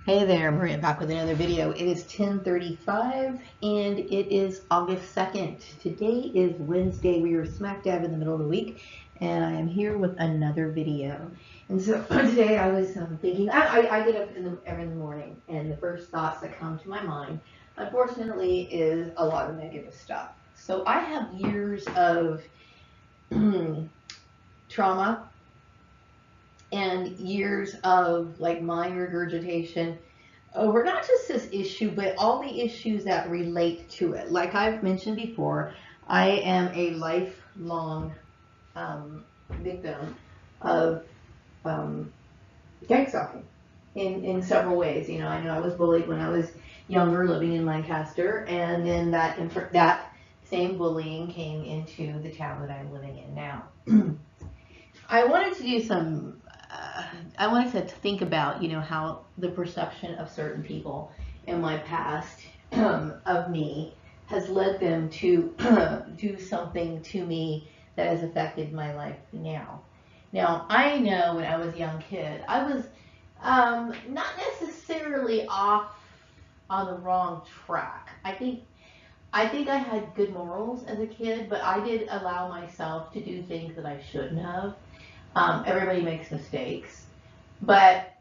Hey there, Maria back with another video. It is 10:35 and it is August 2nd. Today is Wednesday. We are smack dab in the middle of the week and I am here with another video. And so today I was thinking, I get up every morning and the first thoughts that come to my mind, unfortunately, is a lot of negative stuff. So I have years of trauma and years of like mind regurgitation over not just this issue, but all the issues that relate to it. Like I've mentioned before, I am a lifelong victim of gang stalking in several ways. You know I was bullied when I was younger, living in Lancaster, and then that same bullying came into the town that I'm living in now. I wanted to do some I wanted to think about, how the perception of certain people in my past of me has led them to do something to me that has affected my life now. Now, I know when I was a young kid, I was not necessarily off on the wrong track. I think I had good morals as a kid, but I did allow myself to do things that I shouldn't have. Everybody makes mistakes, but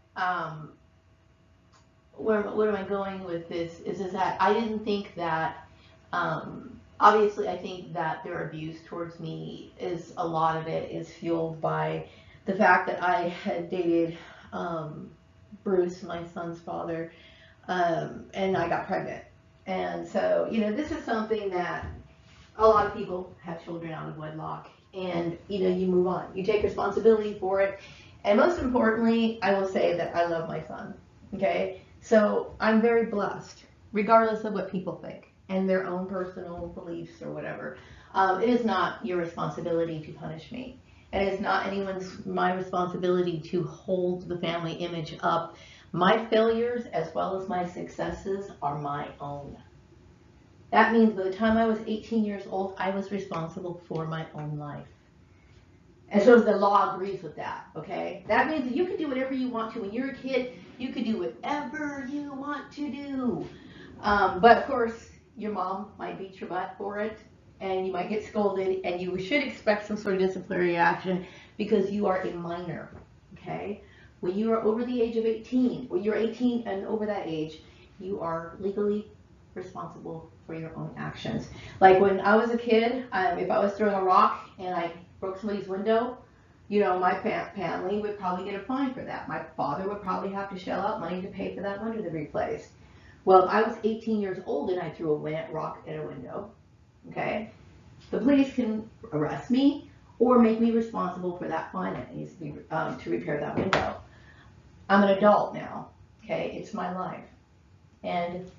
where am I going with this is that I didn't think that, obviously I think that their abuse towards me is, a lot of it is fueled by the fact that I had dated Bruce, my son's father, and I got pregnant. And so, this is something that a lot of people have children out of wedlock. And you move on, you take responsibility for it, and most importantly, I will say that I love my son. Okay, so I'm very blessed, regardless of what people think and their own personal beliefs or whatever. It is not your responsibility to punish me, and it's not my responsibility to hold the family image up. My failures as well as my successes are my own. That means by the time I was 18 years old, I was responsible for my own life. And so the law agrees with that, okay? That means that you can do whatever you want to. When you're a kid, you can do whatever you want to do. But of course, your mom might beat your butt for it, and you might get scolded, and you should expect some sort of disciplinary action because you are a minor, okay? When you are over the age of 18, when you're 18 and over that age, you are legally responsible for your own actions. Like when I was a kid, if I was throwing a rock and I broke somebody's window, my family would probably get a fine for that. My father would probably have to shell out money to pay for that window to be replaced. Well, if I was 18 years old and I threw a rock at a window, okay, the police can arrest me or make me responsible for that fine that needs to be to repair that window. I'm an adult now, okay, it's my life. And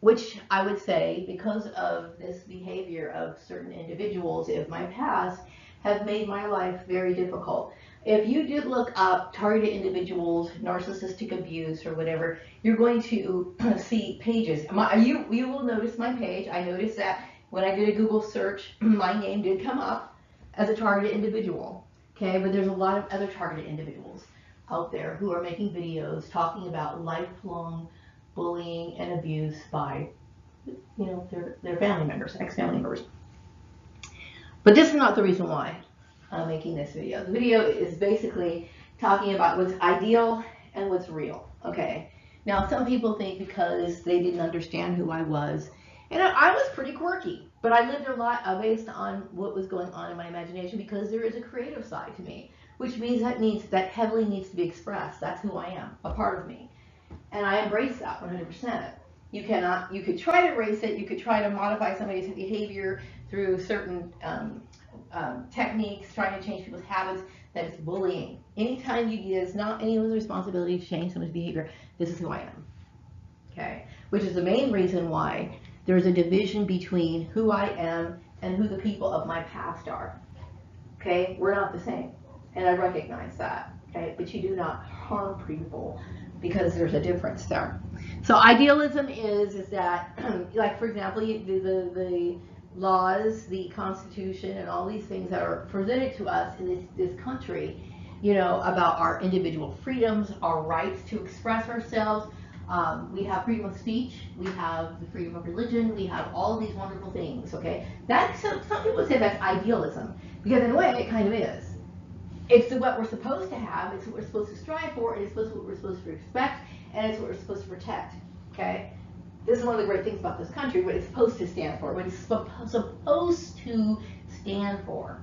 which I would say, because of this behavior of certain individuals of my past, have made my life very difficult. If you did look up targeted individuals, narcissistic abuse, or whatever, you're going to see pages. You will notice my page. I noticed that when I did a Google search, my name did come up as a targeted individual. Okay, but there's a lot of other targeted individuals out there who are making videos talking about lifelong bullying and abuse by, their family members, ex-family members. But this is not the reason why I'm making this video. The video is basically talking about what's ideal and what's real. Okay. Now, some people think because they didn't understand who I was, and I was pretty quirky, but I lived a lot based on what was going on in my imagination, because there is a creative side to me, which means that heavily needs to be expressed. That's who I am, a part of me. And I embrace that 100%. You could try to erase it. You could try to modify somebody's behavior through certain techniques, trying to change people's habits. That is bullying. Anytime it's not anyone's responsibility to change someone's behavior. This is who I am. Okay? Which is the main reason why there's a division between who I am and who the people of my past are. Okay? We're not the same. And I recognize that. Okay? But you do not harm people, because there's a difference there. So idealism is that, like, for example, the laws, the Constitution, and all these things that are presented to us in this country about our individual freedoms, our rights to express ourselves. We have freedom of speech, we have the freedom of religion, we have all of these wonderful things, okay? Some people say that's idealism, because in a way it kind of is. It's what we're supposed to have, it's what we're supposed to strive for, and it's what we're supposed to respect, and it's what we're supposed to protect, okay? This is one of the great things about this country, what it's supposed to stand for, what it's supposed to stand for.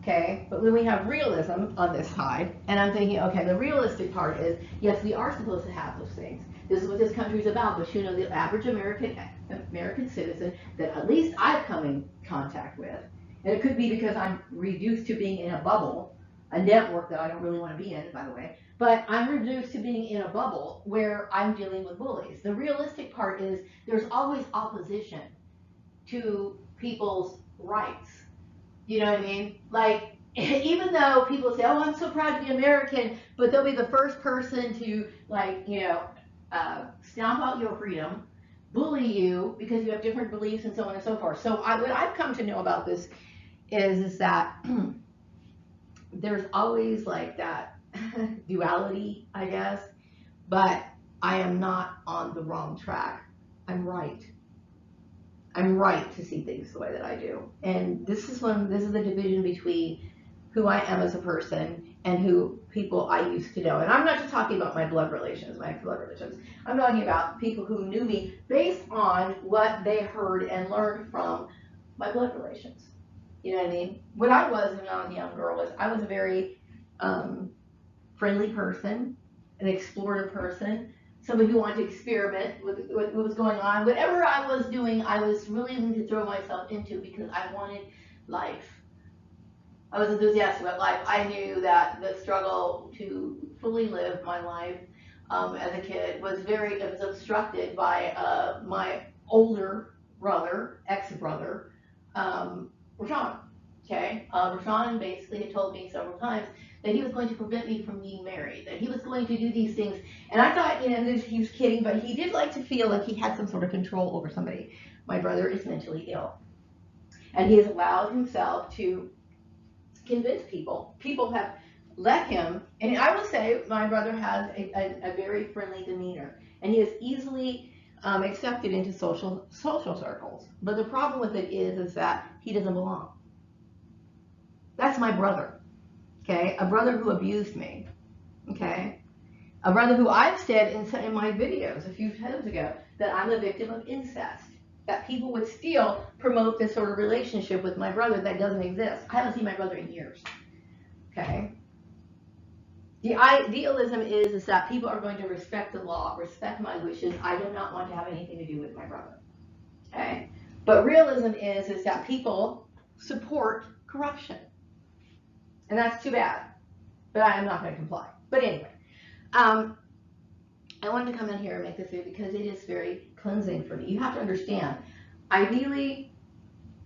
Okay, but when we have realism on this side, and I'm thinking, okay, the realistic part is, yes, we are supposed to have those things. This is what this country is about, but the average American citizen that at least I've come in contact with, and it could be because I'm reduced to being in a bubble, a network that I don't really want to be in, by the way, but I'm reduced to being in a bubble where I'm dealing with bullies. The realistic part is there's always opposition to people's rights. You know what I mean? Like, even though people say, oh, I'm so proud to be American, but they'll be the first person to, like, stomp out your freedom, bully you because you have different beliefs and so on and so forth. So what I've come to know about this is that there's always like that duality, I guess, but I am not on the wrong track. I'm right. I'm right to see things the way that I do. And this is the division between who I am as a person and who people I used to know. And I'm not just talking about my blood relations, my blood relations. I'm talking about people who knew me based on what they heard and learned from my blood relations. You know what I mean? What I was when I was a young girl was I was a very friendly person, an explorative person, somebody who wanted to experiment with what was going on. Whatever I was doing, I was really willing to throw myself into because I wanted life. I was enthusiastic about life. I knew that the struggle to fully live my life as a kid was obstructed by my older brother, ex-brother, Rashawn. Okay, Rashawn basically had told me several times that he was going to prevent me from being married, that he was going to do these things. And I thought, he was kidding, but he did like to feel like he had some sort of control over somebody. My brother is mentally ill. And he has allowed himself to convince people. People have let him, and I will say my brother has a very friendly demeanor. And he is easily accepted into social circles. But the problem with it is that he doesn't belong. That's my brother. Okay, a brother who abused me, okay? A brother who I've said in my videos a few times ago that I'm a victim of incest, that people would still promote this sort of relationship with my brother that doesn't exist. I haven't seen my brother in years, okay? The idealism is that people are going to respect the law, respect my wishes. I do not want to have anything to do with my brother, okay? But realism is that people support corruption. And that's too bad, but I am not going to comply. But anyway, I wanted to come in here and make this video because it is very cleansing for me. You have to understand, ideally,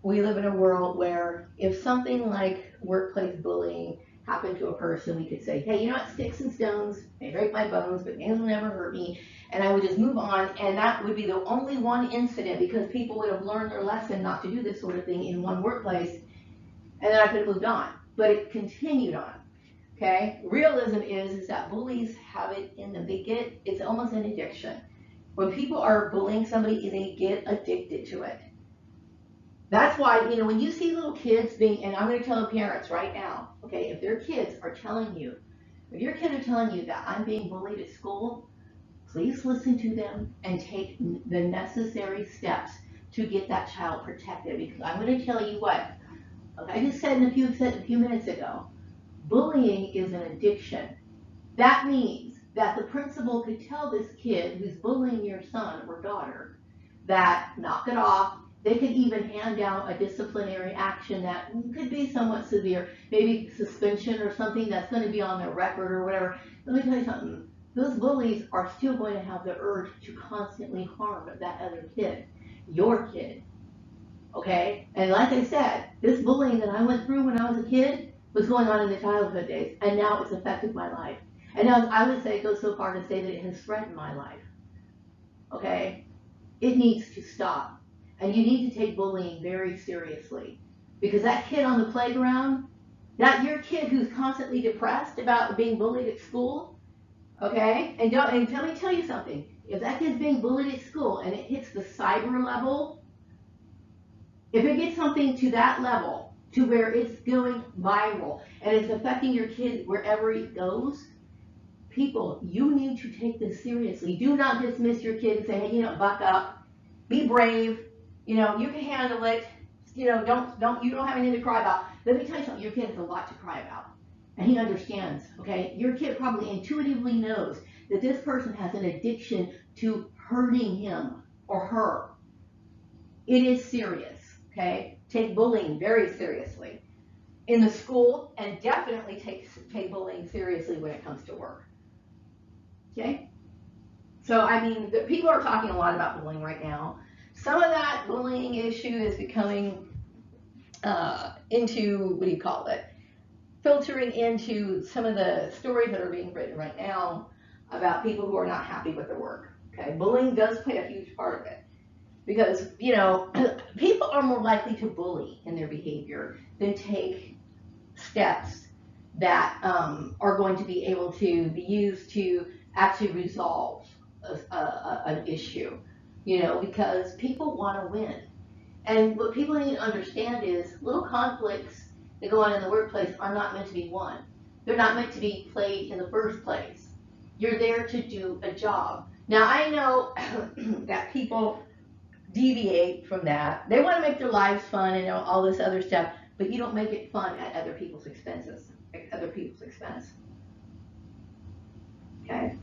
we live in a world where if something like workplace bullying happened to a person, we could say, hey, you know what, sticks and stones may break my bones, but nails will never hurt me. And I would just move on, and that would be the only one incident because people would have learned their lesson not to do this sort of thing in one workplace, and then I could have moved on. But it continued on, okay? Realism is that bullies have it in them. It's almost an addiction. When people are bullying somebody, they get addicted to it. That's why, when you see little kids and I'm going to tell the parents right now, okay, if their kids are telling you, if your kids are telling you that I'm being bullied at school, please listen to them and take the necessary steps to get that child protected. Because I'm going to tell you what, like I just said a few minutes ago, bullying is an addiction. That means that the principal could tell this kid who's bullying your son or daughter that knock it off. They could even hand down a disciplinary action that could be somewhat severe, maybe suspension or something that's going to be on their record or whatever. Let me tell you something. Those bullies are still going to have the urge to constantly harm that other kid, your kid. Okay? And like I said, this bullying that I went through when I was a kid was going on in the childhood days, and now it's affected my life. And now I would say, go so far to say that it has threatened my life. Okay? It needs to stop. And you need to take bullying very seriously. Because that kid on the playground, That your kid who's constantly depressed about being bullied at school, okay? And don't and let me tell you something. If that kid's being bullied at school and it hits the cyber level, if it gets something to that level, to where it's going viral and it's affecting your kid wherever it goes, people, you need to take this seriously. Do not dismiss your kid and say, hey, buck up, be brave, you can handle it. You don't have anything to cry about. Let me tell you something, your kid has a lot to cry about. And he understands, okay? Your kid probably intuitively knows that this person has an addiction to hurting him or her. It is serious, okay? Take bullying very seriously in the school, and definitely take bullying seriously when it comes to work. Okay? So, I mean, people are talking a lot about bullying right now. Some of that bullying issue is becoming into, what do you call it? Filtering into some of the stories that are being written right now about people who are not happy with their work. Okay? Bullying does play a huge part of it. Because, people are more likely to bully in their behavior than take steps that are going to be able to be used to actually resolve an issue, because people want to win. And what people need to understand is little conflicts that go on in the workplace are not meant to be won. They're not meant to be played in the first place. You're there to do a job. Now, I know that people deviate from that. They want to make their lives fun and all this other stuff, but you don't make it fun at other people's expenses, at other people's expense. Okay?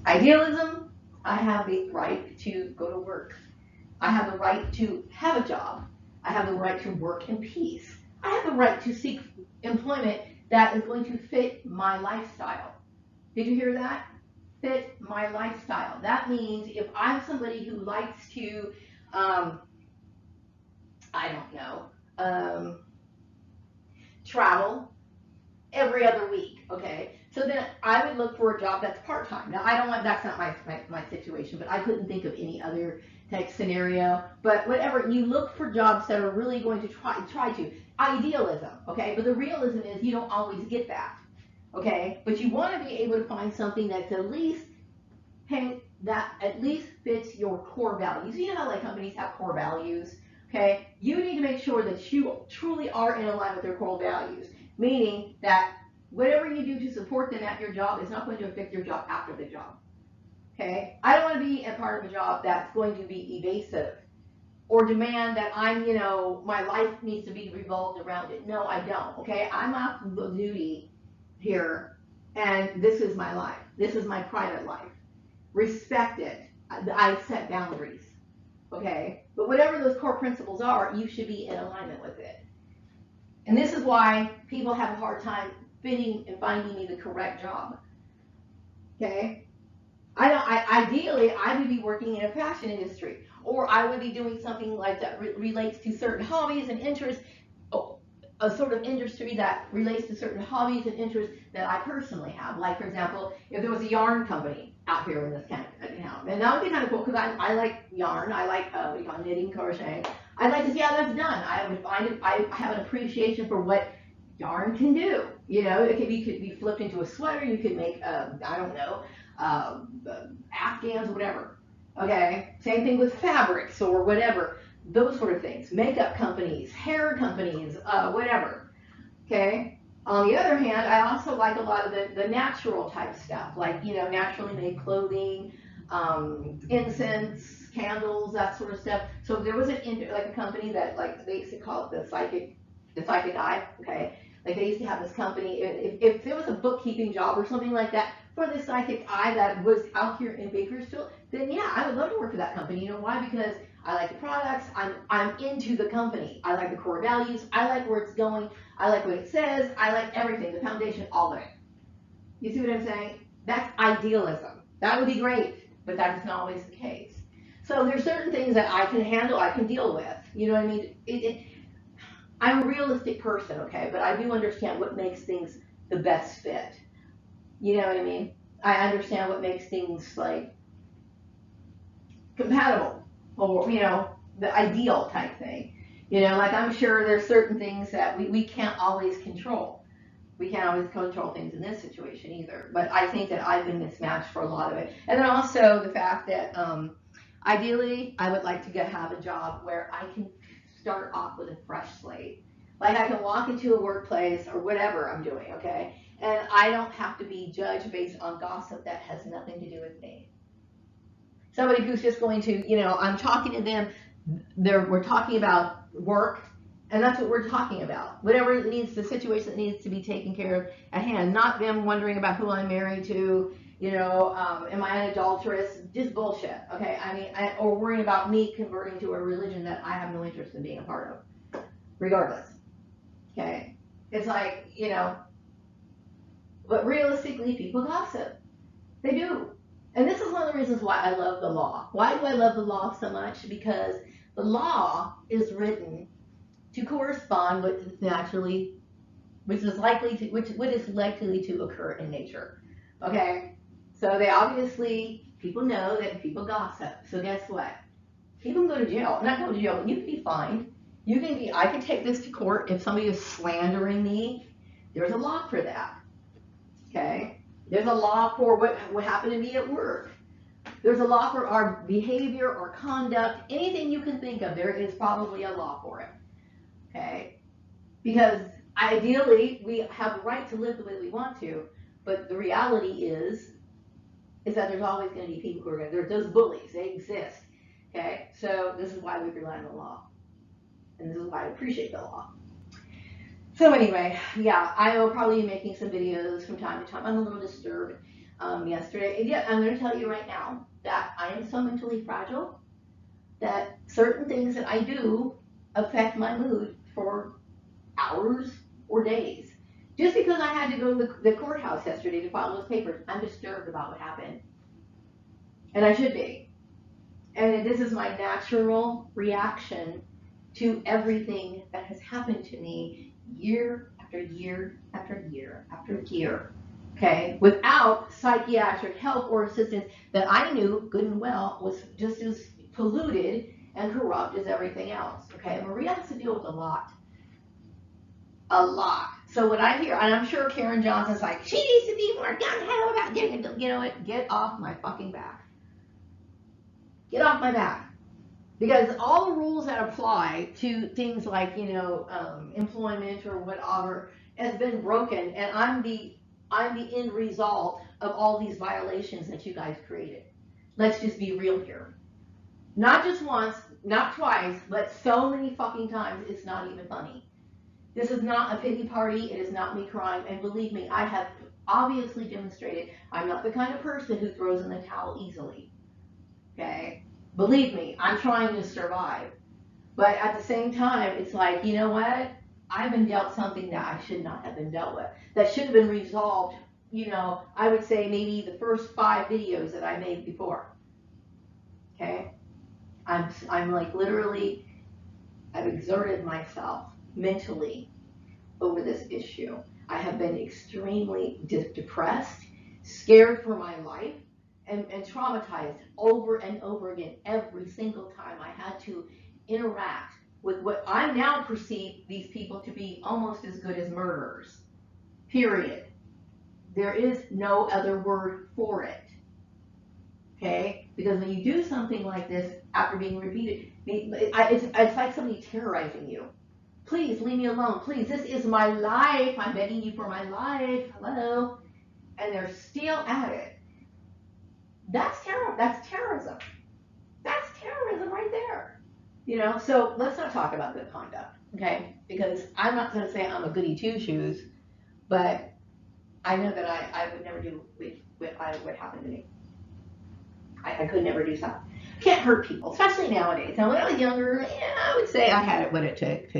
Idealism, I have the right to go to work. I have the right to have a job. I have the right to work in peace. I have the right to seek employment that is going to fit my lifestyle. Did you hear that? Fit my lifestyle. That means if I'm somebody who likes to, I don't know, travel every other week, okay? So then I would look for a job that's part-time. Now, that's not my situation, but I couldn't think of any other type scenario. But whatever, you look for jobs that are really going to try to. Idealism, okay? But the realism is you don't always get that, okay? But you want to be able to find something that's at least fits your core values. You know how like companies have core values, okay? You need to make sure that you truly are in line with their core values, meaning that whatever you do to support them at your job is not going to affect your job after the job. Okay? I don't want to be a part of a job that's going to be evasive or demand that my life needs to be revolved around it. No, I don't. Okay? I'm off duty here, and this is my life. This is my private life. Respect it. I set boundaries. Okay? But whatever those core principles are, you should be in alignment with it. And this is why people have a hard time fitting and finding me the correct job. Okay? Ideally, I would be working in a fashion industry, or I would be doing something like that relates to certain hobbies and interests, a sort of industry that relates to certain hobbies and interests that I personally have. Like, for example, if there was a yarn company out here in this town, and that would be kind of cool because I like yarn, I like knitting, crocheting. I'd like to see how that's done. I would find it. I have an appreciation for what yarn can do. It could be flipped into a sweater. You could make I don't know, Afghans, whatever. Okay. Same thing with fabrics or whatever. Those sort of things. Makeup companies, hair companies, whatever. Okay. On the other hand, I also like a lot of the natural type stuff, like naturally made clothing, incense, candles, that sort of stuff. So if there was a company that they used to call it the psychic eye. Okay. Like they used to have this company. If there was a bookkeeping job or something like that for the psychic eye that was out here in Bakersfield, then yeah, I would love to work for that company. You know why? Because I like the products. I'm into the company. I like the core values. I like where it's going. I like what it says. I like everything, the foundation, all of it. You see what I'm saying? That's idealism. That would be great, but that is not always the case. So there's certain things that I can handle, I can deal with. You know what I mean? I'm a realistic person, okay, but I do understand what makes things the best fit. You know what I mean? I understand what makes things like compatible or the ideal type thing. You know, like I'm sure there's certain things that we can't always control. We can't always control things in this situation either. But I think that I've been mismatched for a lot of it. And then also the fact that ideally I would like to have a job where I can start off with a fresh slate. Like I can walk into a workplace or whatever I'm doing, okay? And I don't have to be judged based on gossip that has nothing to do with me. Somebody who's just going to, I'm talking to them, we're talking about work, and that's what we're talking about. Whatever it needs, the situation that needs to be taken care of at hand, not them wondering about who I'm married to, am I an adulteress? Just bullshit, okay? I mean, or worrying about me converting to a religion that I have no interest in being a part of, regardless, okay? It's like, but realistically, people gossip. They do. And this is one of the reasons why I love the law. Why do I love the law so much? Because the law is written to correspond with naturally, which is likely to, what is likely to occur in nature. Okay? So they obviously, people know that people gossip. So guess what? People can go to jail. Not go to jail, but you can be fined. I can take this to court if somebody is slandering me. There's a law for that. Okay? There's a law for what happened to me at work. There's a law for our behavior or conduct. Anything you can think of, there is probably a law for it. Okay? Because ideally, we have the right to live the way we want to, but the reality is that there's always going to be people who are going to, those bullies, they exist. Okay? So this is why we rely on the law. And this is why I appreciate the law. So anyway, yeah, I will probably be making some videos from time to time. I'm a little disturbed yesterday. And yeah, I'm going to tell you right now that I am so mentally fragile that certain things that I do affect my mood for hours or days. Just because I had to go to the courthouse yesterday to file those papers, I'm disturbed about what happened. And I should be. And this is my natural reaction to everything that has happened to me year after year after year after year, okay, without psychiatric help or assistance that I knew good and well was just as polluted and corrupt as everything else, okay. Maria has to deal with a lot. So what I hear, and I'm sure Karen Johnson's like, she needs to be more gung-ho about getting it. You know what? Get off my fucking back. Get off my back. Because all the rules that apply to things like, employment or whatever has been broken, and I'm the end result of all these violations that you guys created. Let's just be real here. Not just once, not twice, but so many fucking times, it's not even funny. This is not a pity party. It is not me crying. And believe me, I have obviously demonstrated I'm not the kind of person who throws in the towel easily. Okay? Believe me, I'm trying to survive. But at the same time, it's like, you know what? I've been dealt something that I should not have been dealt with. That should have been resolved, I would say maybe the first 5 videos that I made before. Okay? I'm like literally, I've exerted myself mentally over this issue. I have been extremely depressed, scared for my life, and traumatized over and over again every single time I had to interact with what I now perceive these people to be almost as good as murderers. Period. There is no other word for it. Okay? Because when you do something like this after being repeated, it's like somebody terrorizing you. Please leave me alone. Please, this is my life. I'm begging you for my life. Hello? And they're still at it. That's terrorism. That's terrorism right there. So let's not talk about good conduct, okay? Because I'm not going to say I'm a goody two-shoes, but I know that I would never do what happened to me. I could never do something. Can't hurt people, especially nowadays. Now, when I was younger, I would say I had what it took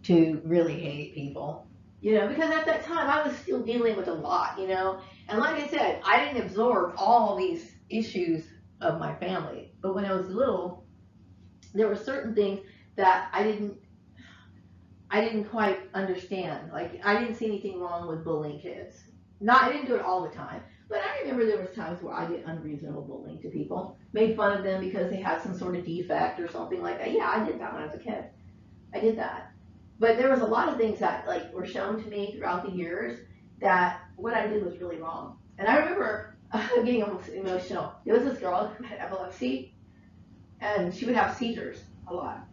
to really hate people. Because at that time I was still dealing with a lot, And like I said, I didn't absorb all these issues of my family. But when I was little, there were certain things that I didn't quite understand. Like, I didn't see anything wrong with bullying kids. I didn't do it all the time. But I remember there was times where I did unreasonable bullying to people. Made fun of them because they had some sort of defect or something like that. Yeah, I did that when I was a kid. I did that. But there was a lot of things that like were shown to me throughout the years that what I did was really wrong. And I remember getting almost emotional. There was this girl who had epilepsy, and she would have seizures a lot.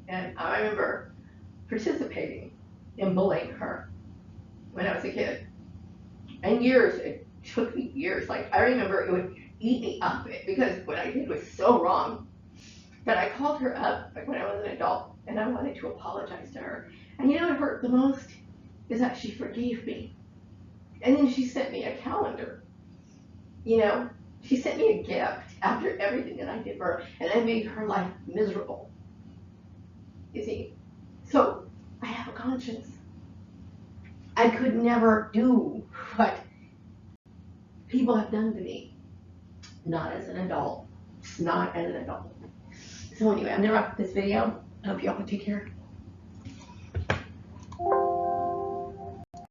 And I remember participating in bullying her when I was a kid. And years, it took me years. Like, I remember it would eat me up because what I did was so wrong. But I called her up, like when I was an adult, and I wanted to apologize to her. And you know what hurt the most? Is that she forgave me. And then she sent me a calendar. You know, she sent me a gift after everything that I did for her, and I made her life miserable. You see? So, I have a conscience. I could never do what people have done to me. Not as an adult. Not as an adult. So anyway, I'm gonna wrap this video. I hope you all take care.